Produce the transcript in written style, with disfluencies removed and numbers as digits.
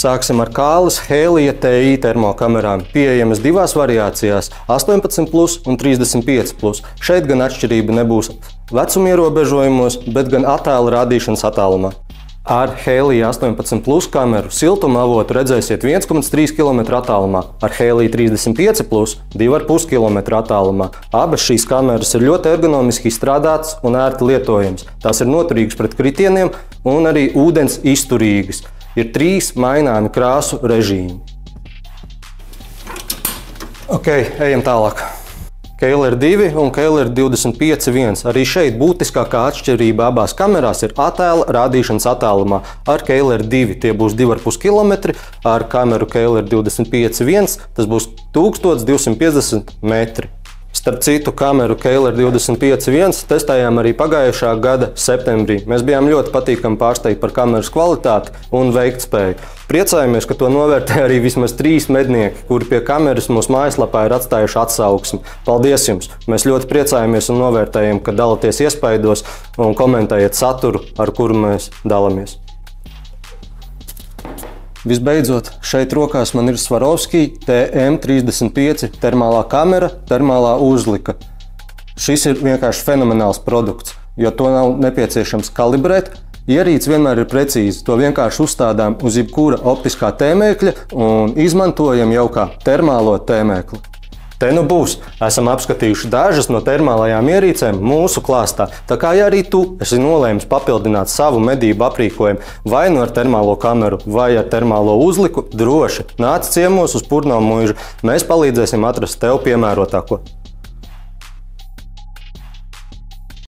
Sāksim ar Kāles Hēlija TI termokamerām. Pieejamas divās variācijās – 18+ un 35+. Šeit gan atšķirība nebūs vecuma ierobežojumos, bet gan attēla rādīšanas attālumā. Ar Hēlija 18+ kameru siltuma avotu redzēsiet 1,3 km attālumā, ar Hēlija 35+ 2,5 km attālumā. Abas šīs kameras ir ļoti ergonomiski izstrādātas un ērti lietojams. Tās ir noturīgas pret kritieniem un arī ūdens izturīgas. Ir 3 maināmi krāsu režīmi. Ejam tālāk. Kailer 2 un Kailer 25.1. Arī šeit būtiskākā atšķirība abās kamerās ir attēla rādīšanas attālumā. Ar Kailer 2 tie būs 2,5 km, ar kameru Kailer 25.1 tas būs 1250 metri. Starp citu, kameru Kailer 25.1 testējām arī pagājušā gada septembrī. Mēs bijām ļoti patīkami pārsteigti par kameras kvalitāti un veiktspēju. Priecājamies, ka to novērtē arī vismaz 3 mednieki, kuri pie kameras mūsu mājaslapā ir atstājuši atsauksmi. Paldies jums! Mēs ļoti priecājamies un novērtējam, ka dalāties iespaidos un komentējat saturu, ar kuru mēs dalāmies. Visbeidzot, šeit rokās man ir Swarovski TM35 termālā kamera, termālā uzlika. Šis ir vienkārši fenomenāls produkts, jo to nav nepieciešams kalibrēt. Ierīce vienmēr ir precīzi, to vienkārši uzstādām uz jebkura optiskā tēmēkļa un izmantojam jau kā termālo tēmēkli. Te nu būs. Esam apskatījuši dažas no termālajām ierīcēm mūsu klāstā. Tā kā ja arī tu esi nolēmis papildināt savu medību aprīkojumu vai nu ar termālo kameru vai ar termālo uzliku, droši nāc ciemos uz Purno muižu. Mēs palīdzēsim atrast tev piemērotāko.